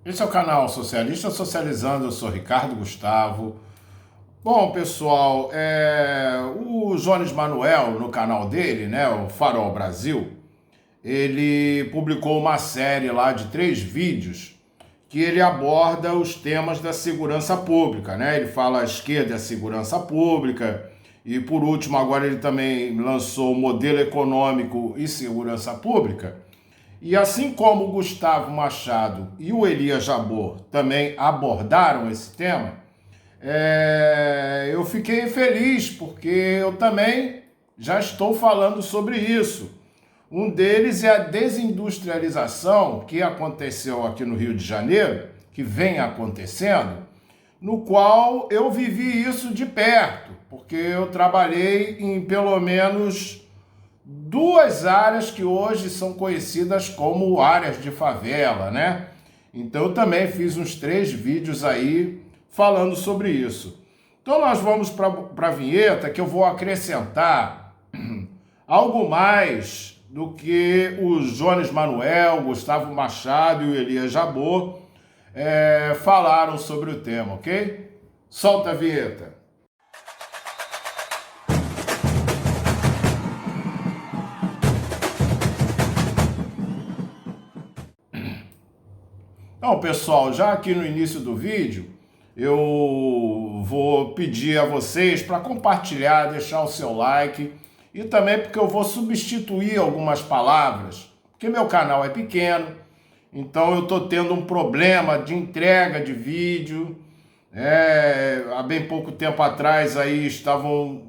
Esse é o canal Socialista Socializando, eu sou Ricardo Gustavo. Bom, pessoal, o Jones Manuel, no canal dele, né, o Farol Brasil, ele publicou uma série lá de 3 vídeos que ele aborda os temas da segurança pública, né? Ele fala a esquerda e a segurança pública, e por último agora ele também lançou o modelo econômico e segurança pública. E assim como o Gustavo Machado e o Elias Jabbour também abordaram esse tema, eu fiquei feliz porque eu também já estou falando sobre isso. Um deles é a desindustrialização que aconteceu aqui no Rio de Janeiro, que vem acontecendo, no qual eu vivi isso de perto, porque eu trabalhei em pelo menos 2 áreas que hoje são conhecidas como áreas de favela, né? Então eu também fiz uns 3 vídeos aí falando sobre isso. Então nós vamos para a vinheta que eu vou acrescentar algo mais do que o Jones Manuel, Gustavo Machado e o Elias Jabbour falaram sobre o tema, ok? Solta a vinheta. Então, pessoal, já aqui no início do vídeo, eu vou pedir a vocês para compartilhar, deixar o seu like e também porque eu vou substituir algumas palavras, porque meu canal é pequeno, então eu estou tendo um problema de entrega de vídeo. Há bem pouco tempo atrás aí estavam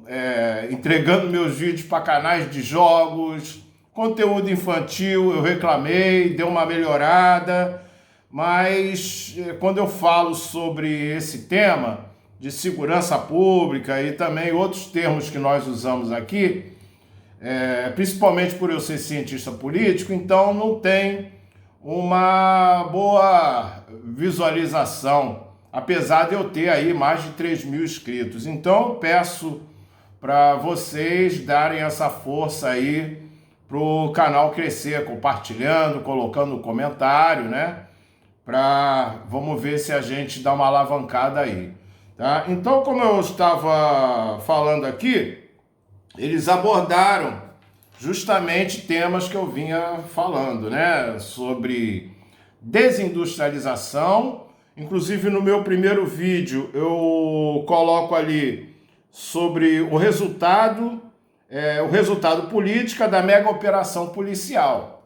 entregando meus vídeos para canais de jogos, conteúdo infantil, eu reclamei, deu uma melhorada. Mas quando eu falo sobre esse tema de segurança pública e também outros termos que nós usamos aqui, principalmente por eu ser cientista político, então não tem uma boa visualização, apesar de eu ter aí mais de 3.000 inscritos. Então eu peço para vocês darem essa força aí para o canal crescer, compartilhando, colocando no comentário, né? Vamos ver se a gente dá uma alavancada aí, tá? Então, como eu estava falando aqui, eles abordaram justamente temas que eu vinha falando, né? Sobre desindustrialização. Inclusive, no meu primeiro vídeo, eu coloco ali sobre o resultado político da mega operação policial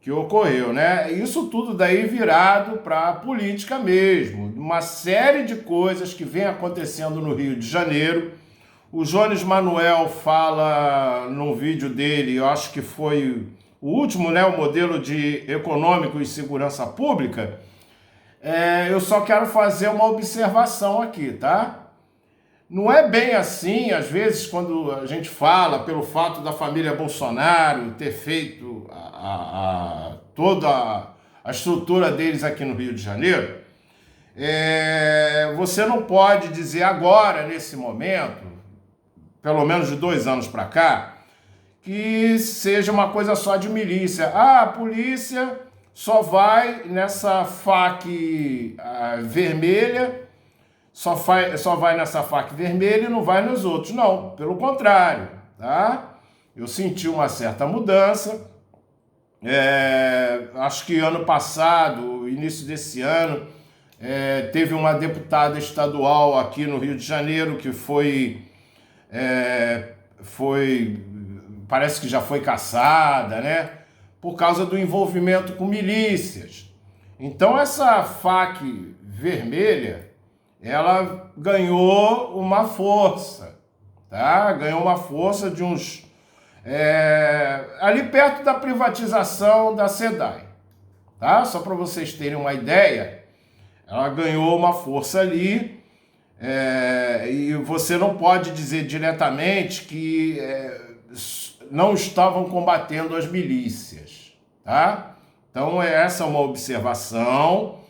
que ocorreu, né? Isso tudo daí virado para a política mesmo, uma série de coisas que vem acontecendo no Rio de Janeiro. O Jones Manuel fala no vídeo dele, eu acho que foi o último, né? O modelo de econômico e segurança pública. Eu só quero fazer uma observação aqui, tá? Não é bem assim, às vezes, quando a gente fala pelo fato da família Bolsonaro ter feito toda a estrutura deles aqui no Rio de Janeiro, você não pode dizer agora, nesse momento, pelo menos de 2 anos para cá, que seja uma coisa só de milícia. Ah, a polícia só vai nessa FAQ vermelha, só vai nessa faca vermelha e não vai nos outros. Não, pelo contrário, tá? Eu senti uma certa mudança. Acho que ano passado, início desse ano, teve uma deputada estadual aqui no Rio de Janeiro que parece que já foi cassada, né? Por causa do envolvimento com milícias. Então essa faca vermelha, ela ganhou uma força, tá? Ganhou uma força de uns... ali perto da privatização da SEDAI, tá? Só para vocês terem uma ideia, ela ganhou uma força ali, e você não pode dizer diretamente que não estavam combatendo as milícias, tá? Então essa é uma observação.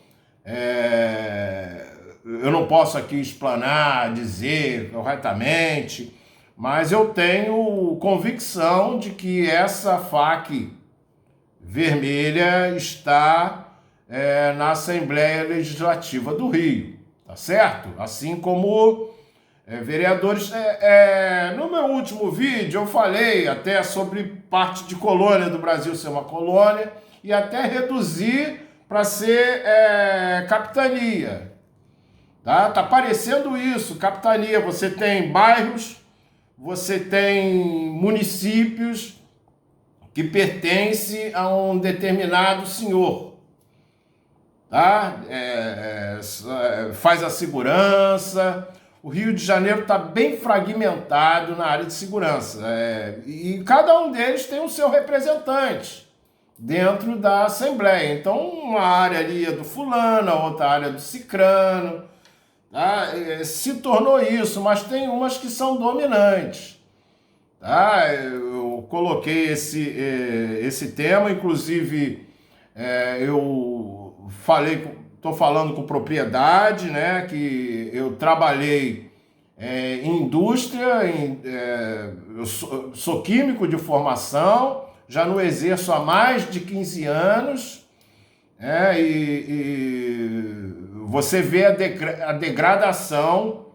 Eu não posso aqui explanar, dizer corretamente, mas eu tenho convicção de que essa FAQ vermelha está na Assembleia Legislativa do Rio, tá certo? Assim como vereadores. No meu último vídeo eu falei até sobre parte de colônia do Brasil ser uma colônia e até reduzir para ser capitania. Tá parecendo isso, capitania. Você tem bairros, você tem municípios que pertencem a um determinado senhor. Tá? Faz a segurança. O Rio de Janeiro está bem fragmentado na área de segurança. E cada um deles tem o seu representante dentro da Assembleia. Então, uma área ali é do fulano, a outra área é do cicrano. Tá? Se tornou isso, mas tem umas que são dominantes. Tá? Eu coloquei esse tema, inclusive eu estou falando com propriedade, né? Que eu trabalhei em indústria, eu sou químico de formação, já não exerço há mais de 15 anos, e você vê a degradação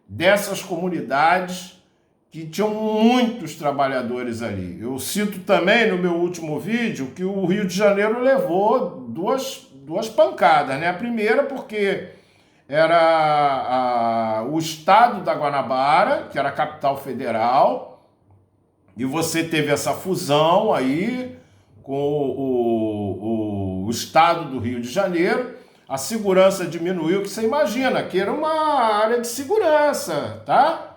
dessas comunidades que tinham muitos trabalhadores ali. Eu cito também no meu último vídeo que o Rio de Janeiro levou duas pancadas, né? A primeira porque era o estado da Guanabara, que era a capital federal, e você teve essa fusão aí com o estado do Rio de Janeiro. A segurança diminuiu, que você imagina, que era uma área de segurança, tá?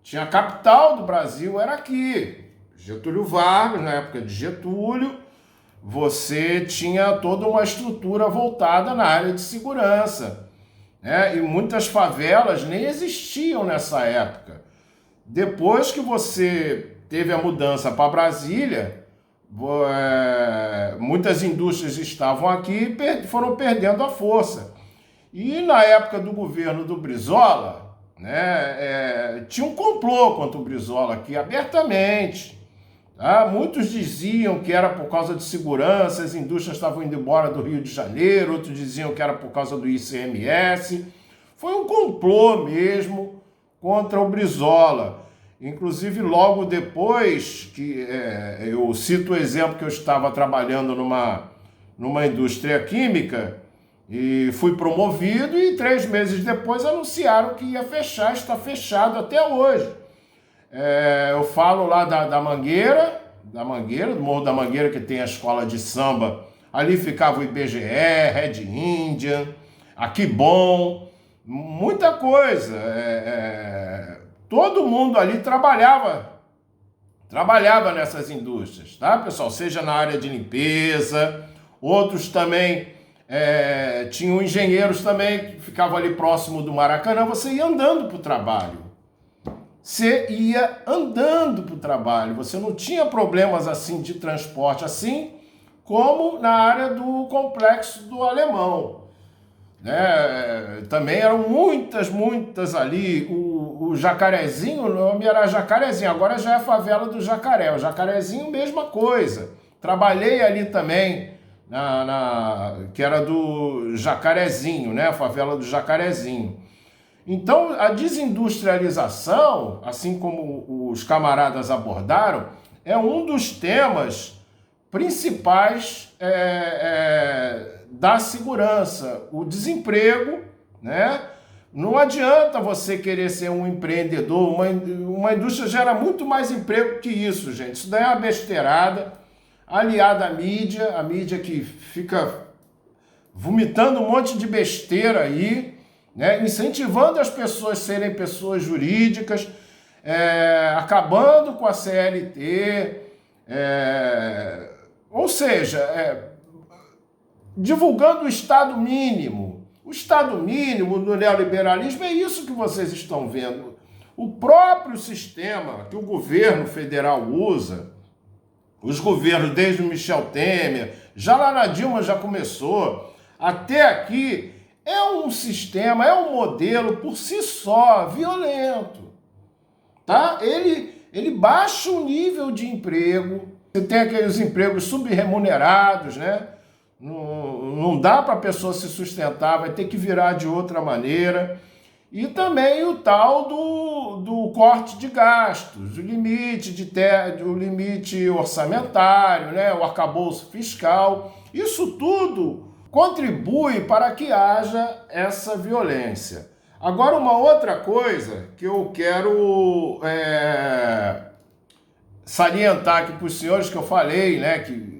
Tinha a capital do Brasil, era aqui. Getúlio Vargas, na época de Getúlio, você tinha toda uma estrutura voltada na área de segurança, né? E muitas favelas nem existiam nessa época. Depois que você teve a mudança para Brasília, muitas indústrias estavam aqui e foram perdendo a força. E na época do governo do Brizola, né, tinha um complô contra o Brizola aqui abertamente. Tá? Muitos diziam que era por causa de segurança, as indústrias estavam indo embora do Rio de Janeiro, outros diziam que era por causa do ICMS. Foi um complô mesmo contra o Brizola. Inclusive, logo depois, que eu cito o exemplo que eu estava trabalhando numa indústria química, e fui promovido e 3 meses depois anunciaram que ia fechar, está fechado até hoje. Eu falo lá da Mangueira, do Morro da Mangueira, que tem a escola de samba. Ali ficava o IBGE, Red Indian, Aqui Bom, muita coisa. Todo mundo ali trabalhava nessas indústrias, tá, pessoal? Seja na área de limpeza, outros também... tinham engenheiros também que ficavam ali próximo do Maracanã. Você ia andando para o trabalho. Você não tinha problemas assim de transporte, assim como na área do Complexo do Alemão. Também eram muitas ali. O Jacarezinho, o nome era Jacarezinho, agora já é a favela do Jacaré. O Jacarezinho, mesma coisa. Trabalhei ali também, que era do Jacarezinho, né? A favela do Jacarezinho. Então, a desindustrialização, assim como os camaradas abordaram, é um dos temas principais da segurança. O desemprego, né? Não adianta você querer ser um empreendedor, uma indústria gera muito mais emprego que isso, gente. Isso daí é uma besteirada, aliada à mídia, a mídia que fica vomitando um monte de besteira aí, né? Incentivando as pessoas a serem pessoas jurídicas, acabando com a CLT, ou seja, divulgando o Estado mínimo. O Estado mínimo no neoliberalismo é isso que vocês estão vendo. O próprio sistema que o governo federal usa, os governos desde o Michel Temer, já lá na Dilma já começou, até aqui, é um sistema, é um modelo por si só violento. Tá? Ele baixa o nível de emprego, você tem aqueles empregos subremunerados, né? Não dá para a pessoa se sustentar, vai ter que virar de outra maneira. E também o tal do corte de gastos, o limite orçamentário, né? O arcabouço fiscal. Isso tudo contribui para que haja essa violência. Agora, uma outra coisa que eu quero salientar aqui para os senhores, que eu falei, né, que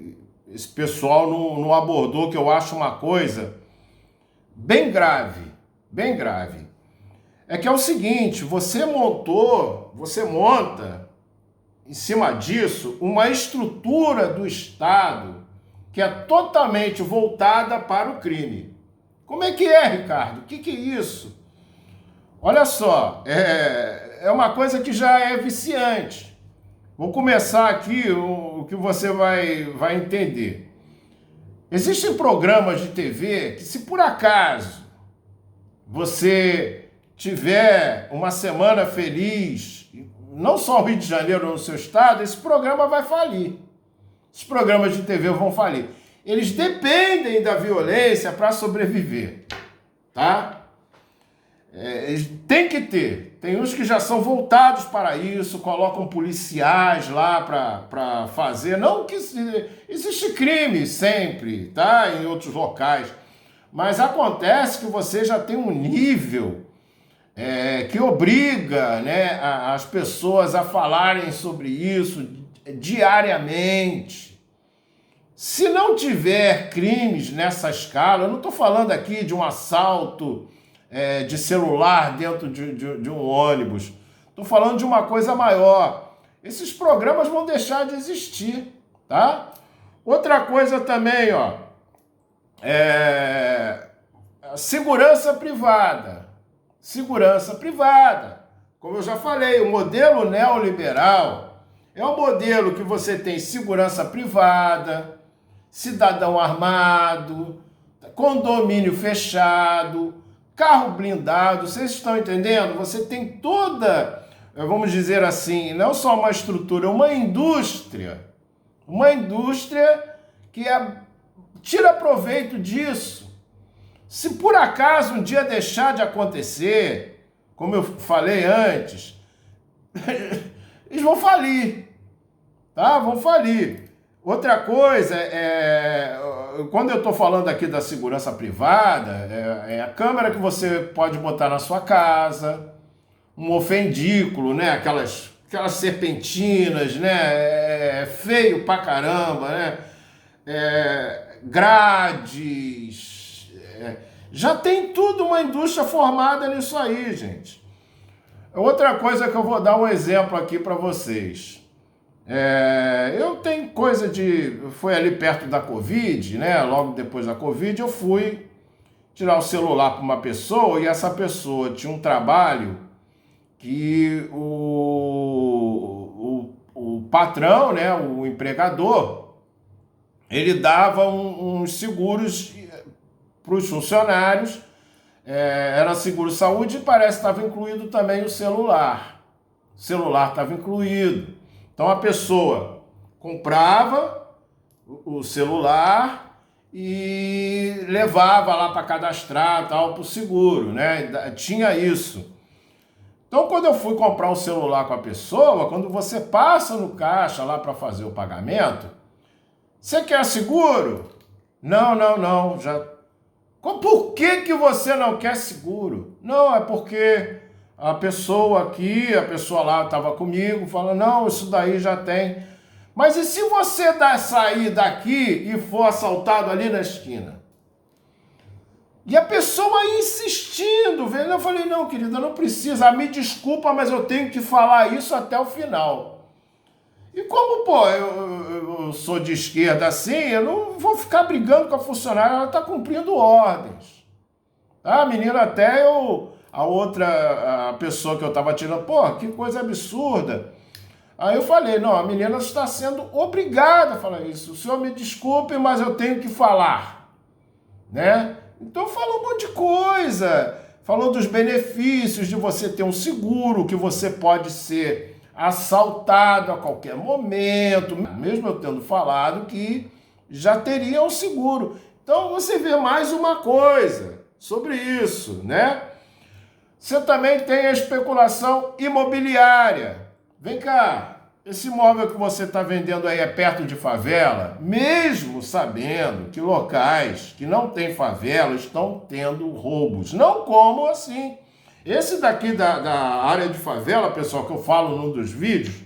esse pessoal não abordou, que eu acho uma coisa bem grave, é que é o seguinte: você monta em cima disso uma estrutura do Estado que é totalmente voltada para o crime. Como é que é, Ricardo? O que é isso? Olha só, é uma coisa que já é viciante. Vou começar aqui o que você vai entender. Existem programas de TV que, se por acaso você tiver uma semana feliz, não só no Rio de Janeiro, no seu estado, esse programa vai falir. Os programas de TV vão falir. Eles dependem da violência para sobreviver, tá? Tem que ter. Tem uns que já são voltados para isso, colocam policiais lá para fazer. Não que existe crime sempre, tá? Em outros locais. Mas acontece que você já tem um nível que obriga, né, as pessoas a falarem sobre isso diariamente. Se não tiver crimes nessa escala, eu não estou falando aqui de um assalto de celular dentro de um ônibus, estou falando de uma coisa maior. Esses programas vão deixar de existir, tá? Outra coisa também, ó, segurança privada. Segurança privada. Como eu já falei, o modelo neoliberal é um modelo que você tem segurança privada, cidadão armado, condomínio fechado, carro blindado. Vocês estão entendendo? Você tem toda, vamos dizer assim, não só uma estrutura, uma indústria que tira proveito disso. Se por acaso um dia deixar de acontecer, como eu falei antes, eles vão falir, tá? Vão falir. Outra coisa quando eu estou falando aqui da segurança privada, é a câmera que você pode botar na sua casa, um ofendículo, né? Aquelas serpentinas, né? Feio pra caramba, né? Grades. Já tem tudo uma indústria formada nisso aí, gente. Outra coisa que eu vou dar um exemplo aqui para vocês. Eu tenho coisa foi ali perto da Covid, né? Logo depois da Covid, eu fui tirar o celular para uma pessoa e essa pessoa tinha um trabalho que o patrão, né? O empregador, ele dava uns seguros para os funcionários, era seguro-saúde e parece que estava incluído também o celular. O celular estava incluído. Então a pessoa comprava o celular e levava lá para cadastrar, tal, para o seguro, né? Tinha isso. Então quando eu fui comprar um celular com a pessoa, quando você passa no caixa lá para fazer o pagamento, você quer seguro? Não, já. Por que você não quer seguro? Não, é porque a pessoa lá estava comigo, falando, não, isso daí já tem. Mas e se você sair daqui e for assaltado ali na esquina? E a pessoa insistindo, vendo, eu falei, não, querida, não precisa, me desculpa, mas eu tenho que falar isso até o final. E como, eu sou de esquerda assim, eu não vou ficar brigando com a funcionária, ela está cumprindo ordens. Tá? A menina a pessoa que eu estava tirando, que coisa absurda. Aí eu falei, não, a menina está sendo obrigada a falar isso. O senhor me desculpe, mas eu tenho que falar, né? Então falou um monte de coisa. Falou dos benefícios de você ter um seguro, que você pode ser assaltado a qualquer momento, mesmo eu tendo falado que já teria um seguro. Então você vê mais uma coisa sobre isso, né? Você também tem a especulação imobiliária. Vem cá, esse imóvel que você está vendendo aí é perto de favela, mesmo sabendo que locais que não têm favela estão tendo roubos. Não como assim. Esse daqui da área de favela, pessoal, que eu falo num dos vídeos,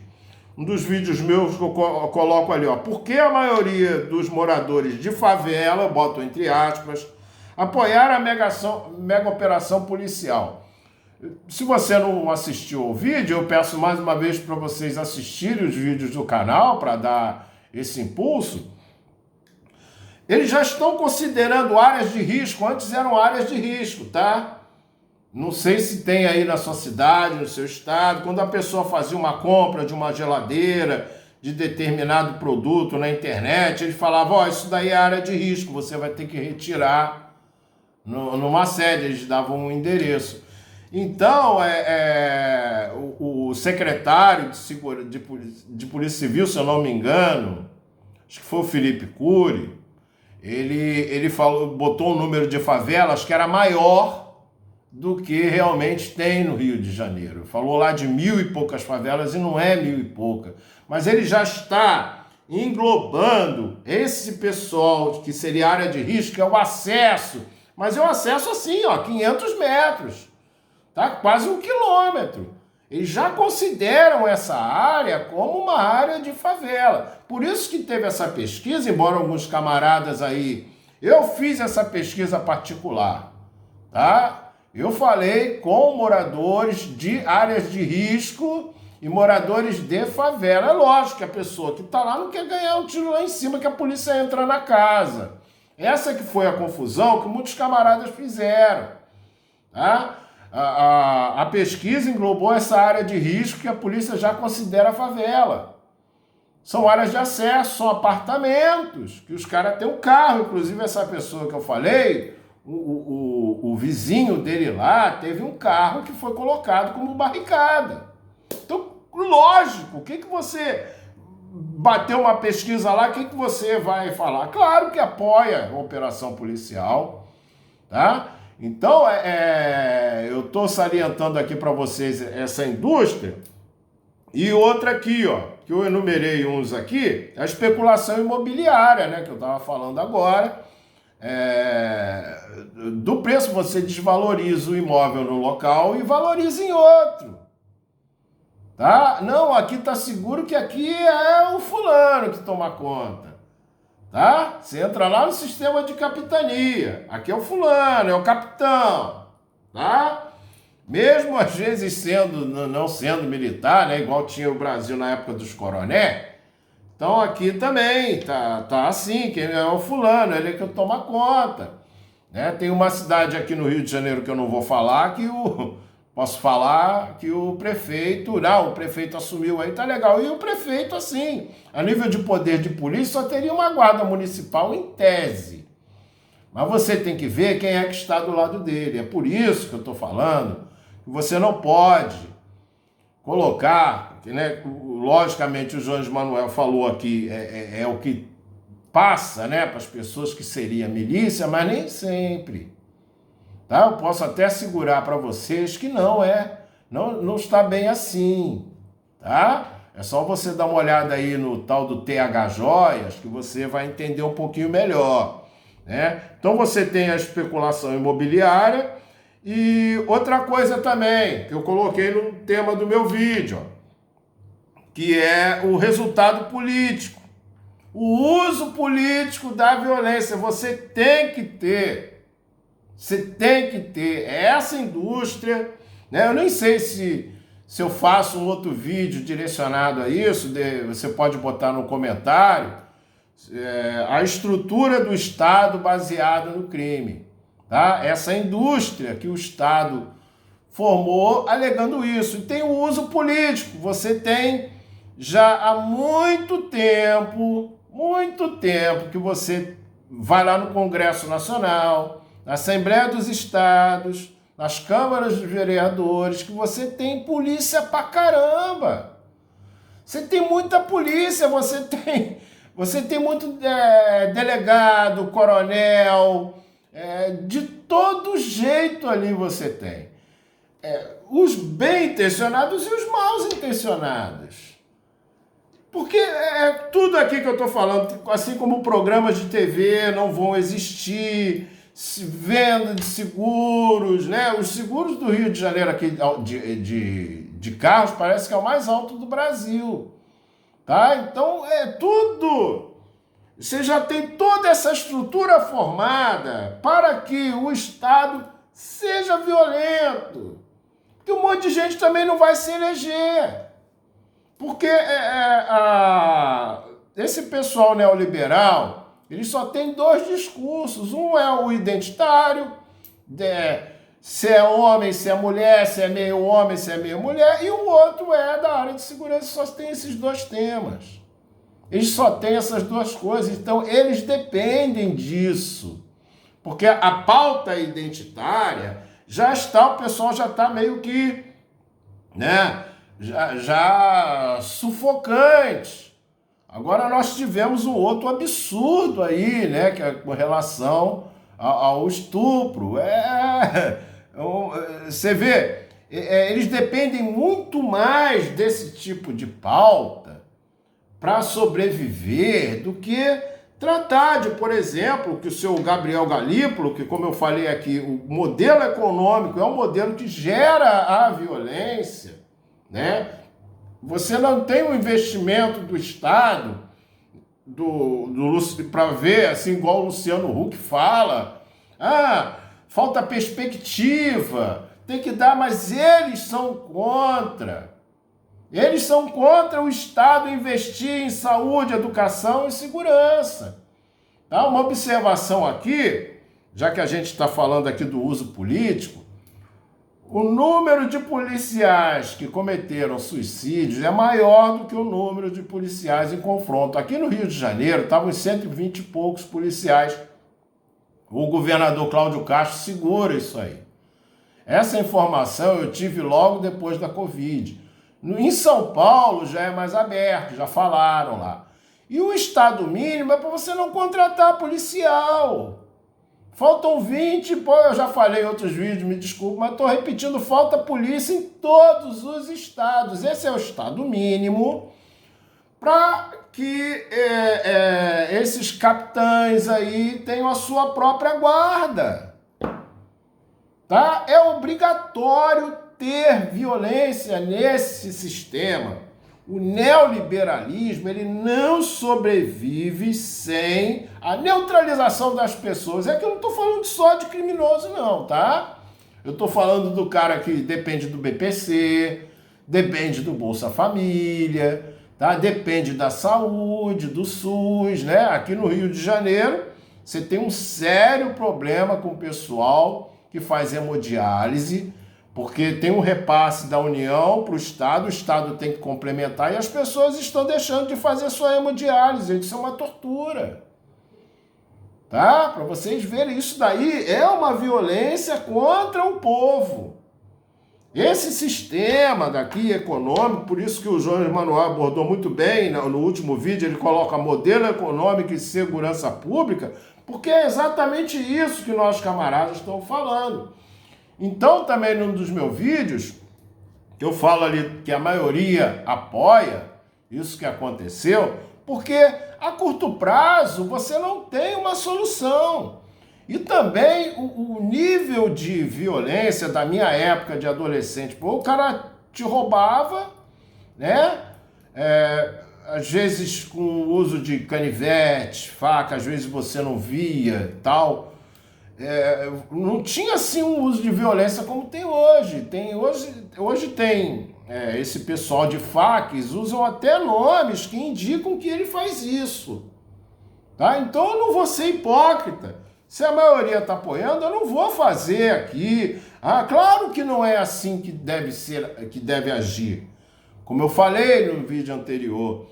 um dos vídeos meus que eu coloco ali, ó. Por que a maioria dos moradores de favela, eu boto entre aspas, apoiaram a mega operação policial? Se você não assistiu ao vídeo, eu peço mais uma vez para vocês assistirem os vídeos do canal para dar esse impulso. Eles já estão considerando áreas de risco, antes eram áreas de risco, tá? Não sei se tem aí na sua cidade, no seu estado, quando a pessoa fazia uma compra de uma geladeira, de determinado produto na internet, ele falava, ó, isso daí é área de risco, você vai ter que retirar numa sede, eles davam um endereço. Então, o secretário de Polícia Civil, se eu não me engano, acho que foi o Felipe Cury, ele falou, botou um número de favelas que era maior do que realmente tem no Rio de Janeiro. Falou lá de 1000 e poucas favelas e não é 1000 e poucas. Mas ele já está englobando esse pessoal que seria área de risco, que é o acesso. Mas é o acesso assim, ó, 500 metros. Tá? Quase 1 quilômetro. Eles já consideram essa área como uma área de favela. Por isso que teve essa pesquisa, embora alguns camaradas aí... Eu fiz essa pesquisa particular, tá? Eu falei com moradores de áreas de risco e moradores de favela. É lógico que a pessoa que está lá não quer ganhar um tiro lá em cima que a polícia entra na casa. Essa que foi a confusão que muitos camaradas fizeram, tá? A pesquisa englobou essa área de risco que a polícia já considera favela. São áreas de acesso, são apartamentos, que os caras têm um carro. Inclusive essa pessoa que eu falei, o vizinho dele lá teve um carro que foi colocado como barricada. Então, lógico, o que você bateu uma pesquisa lá, o que você vai falar? Claro que apoia a operação policial, tá? Então, eu estou salientando aqui para vocês essa indústria. E outra aqui, ó, que eu enumerei uns aqui, a especulação imobiliária, né, que eu estava falando agora. Do preço, você desvaloriza o imóvel no local e valoriza em outro. Tá? Não, aqui está seguro que aqui é o fulano que toma conta. Tá? Você entra lá no sistema de capitania. Aqui é o fulano, é o capitão. Tá? Mesmo às vezes não sendo militar, né? Igual tinha o Brasil na época dos coronéis. Então aqui também tá assim, quem é o fulano, ele é que toma conta. Né? Tem uma cidade aqui no Rio de Janeiro que eu não vou falar, posso falar que o prefeito assumiu aí, tá legal. E o prefeito, assim, a nível de poder de polícia, só teria uma guarda municipal em tese. Mas você tem que ver quem é que está do lado dele. É por isso que eu estou falando que você não pode colocar, né, logicamente o Jones Manuel falou aqui, é o que passa, né, para as pessoas que seria milícia, mas nem sempre. Tá? Eu posso até assegurar para vocês que não está bem assim, tá? É só você dar uma olhada aí no tal do TH Joias que você vai entender um pouquinho melhor, né? Então você tem a especulação imobiliária e outra coisa também que eu coloquei no tema do meu vídeo, ó, que é o resultado político, o uso político da violência. Você tem que ter essa indústria, né? Eu nem sei se eu faço um outro vídeo direcionado a isso, você pode botar no comentário, a estrutura do Estado baseada no crime, tá? Essa indústria que o Estado formou alegando isso. E tem o uso político, você tem já há muito tempo que você vai lá no Congresso Nacional, na Assembleia dos Estados, nas câmaras de vereadores, que você tem polícia pra caramba. Você tem muita polícia, você Você tem muito delegado, coronel, de todo jeito ali você tem. Os bem-intencionados e os mal-intencionados. Porque tudo aqui que eu estou falando, assim como programas de TV não vão existir, venda de seguros, né? Os seguros do Rio de Janeiro aqui de carros parece que é o mais alto do Brasil. Tá? Então, tudo. Você já tem toda essa estrutura formada para que o Estado seja violento. Porque um monte de gente também não vai se eleger. Porque esse pessoal neoliberal, ele só tem dois discursos. Um é o identitário, se é homem, se é mulher, se é meio homem, se é meio mulher, e o outro é da área de segurança, só tem esses dois temas. Eles só têm essas duas coisas, então eles dependem disso. Porque a pauta identitária o pessoal já está meio que, né, já sufocante. Agora nós tivemos um outro absurdo aí, né, que é com relação ao estupro. Você vê, eles dependem muito mais desse tipo de pauta para sobreviver do que tratar de, por exemplo, que o seu Gabriel Galípolo, que como eu falei aqui, o modelo econômico é um modelo que gera a violência, né? Você não tem um investimento do Estado para ver, assim, igual o Luciano Huck fala, falta perspectiva, tem que dar, mas eles são contra. Eles são contra o Estado investir em saúde, educação e segurança. Tá? Uma observação aqui, já que a gente está falando aqui do uso político, o número de policiais que cometeram suicídios é maior do que o número de policiais em confronto. Aqui no Rio de Janeiro estavam 120 e poucos policiais. O governador Cláudio Castro segura isso aí. Essa informação eu tive logo depois da Covid. Em São Paulo já é mais aberto, já falaram lá. E o estado mínimo é para você não contratar policial. Faltam 20, eu já falei em outros vídeos, me desculpe, mas estou repetindo, falta polícia em todos os estados. Esse é o estado mínimo para que esses capitães aí tenham a sua própria guarda. Tá? É obrigatório ter violência nesse sistema. O neoliberalismo, ele não sobrevive sem a neutralização das pessoas. É que eu não estou falando só de criminoso, não, tá? Eu estou falando do cara que depende do BPC, depende do Bolsa Família, tá? Depende da saúde, do SUS, né? Aqui no Rio de Janeiro, você tem um sério problema com o pessoal que faz hemodiálise, porque tem um repasse da União para o Estado tem que complementar e as pessoas estão deixando de fazer sua hemodiálise. Isso é uma tortura. Tá? Para vocês verem, isso daí é uma violência contra o povo. Esse sistema daqui econômico, por isso que o João Emanuel abordou muito bem no último vídeo, ele coloca modelo econômico e segurança pública, porque é exatamente isso que nós camaradas estão falando. Então, também num dos meus vídeos, que eu falo ali que a maioria apoia isso que aconteceu, porque a curto prazo você não tem uma solução. E também o nível de violência da minha época de adolescente, o cara te roubava, né? Às vezes com o uso de canivete, faca, às vezes você não via e tal. Não tinha assim um uso de violência como tem hoje. Hoje tem esse pessoal de faques usam até nomes que indicam que ele faz isso. Tá? Então eu não vou ser hipócrita. Se a maioria está apoiando, eu não vou fazer aqui. Claro que não é assim que deve agir. Como eu falei no vídeo anterior.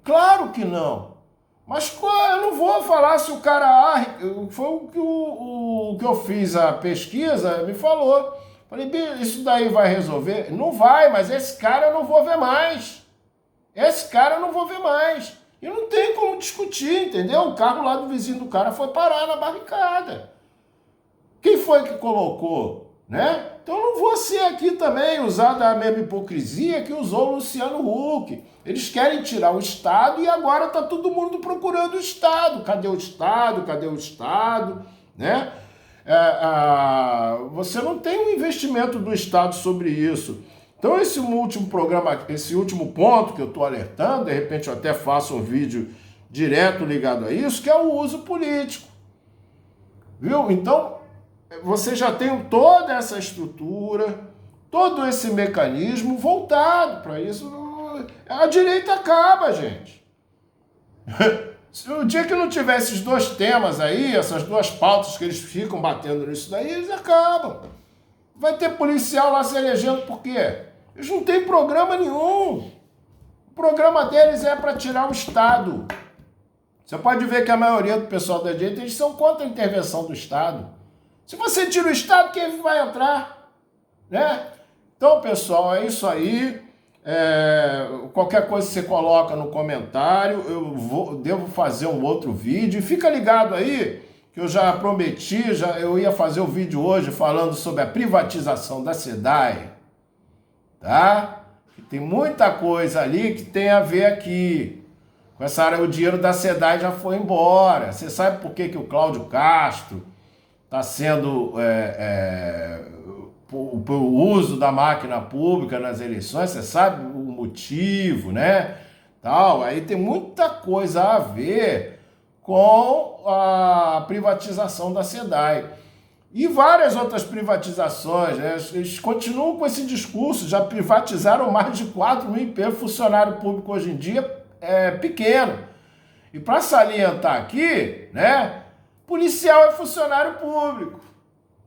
Claro que não. Mas eu não vou falar se o cara... Foi o que eu fiz a pesquisa, me falou. Falei, isso daí vai resolver? Não vai, mas esse cara eu não vou ver mais. Esse cara eu não vou ver mais. E não tem como discutir, entendeu? O carro lá do vizinho do cara foi parar na barricada. Quem foi que colocou, né? Então eu não vou ser aqui também usar da mesma hipocrisia que usou o Luciano Huck. Eles querem tirar o Estado e agora está todo mundo procurando o Estado. Cadê o Estado? Cadê o Estado? Né? Você não tem um investimento do Estado sobre isso. Então esse último programa, esse último ponto que eu estou alertando, de repente eu até faço um vídeo direto ligado a isso, que é o uso político. Viu? Então, você já tem toda essa estrutura, todo esse mecanismo voltado para isso. A direita acaba, gente. O dia que não tiver esses dois temas aí, essas duas pautas que eles ficam batendo nisso daí, eles acabam. Vai ter policial lá se elegendo por quê? Eles não têm programa nenhum. O programa deles é para tirar o Estado. Você pode ver que a maioria do pessoal da direita, eles são contra a intervenção do Estado. Se você tira o Estado, quem vai entrar? Né? Então, pessoal, é isso aí. Qualquer coisa que você coloca no comentário, devo fazer um outro vídeo. Fica ligado aí, que eu já prometi, eu ia fazer o vídeo hoje falando sobre a privatização da SEDAI. Tá? Tem muita coisa ali que tem a ver aqui. Com essa área, o dinheiro da SEDAI já foi embora. Você sabe por que o Cláudio Castro está sendo o uso da máquina pública nas eleições? Você sabe o motivo, né? Tal. Aí tem muita coisa a ver com a privatização da SEDAI. E várias outras privatizações, né? Eles continuam com esse discurso, já privatizaram mais de 4 mil empregos, funcionário público hoje em dia é pequeno. E para salientar aqui, né? Policial é funcionário público,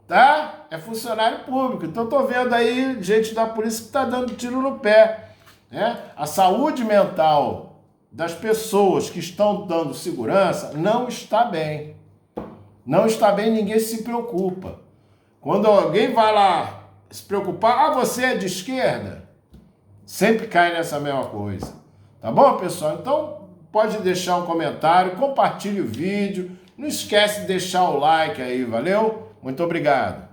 tá? É funcionário público. Então tô vendo aí gente da polícia que tá dando tiro no pé, né? A saúde mental das pessoas que estão dando segurança não está bem. Não está bem, ninguém se preocupa. Quando alguém vai lá se preocupar, você é de esquerda? Sempre cai nessa mesma coisa. Tá bom, pessoal? Então, pode deixar um comentário, compartilhe o vídeo. Não esquece de deixar o like aí, valeu? Muito obrigado.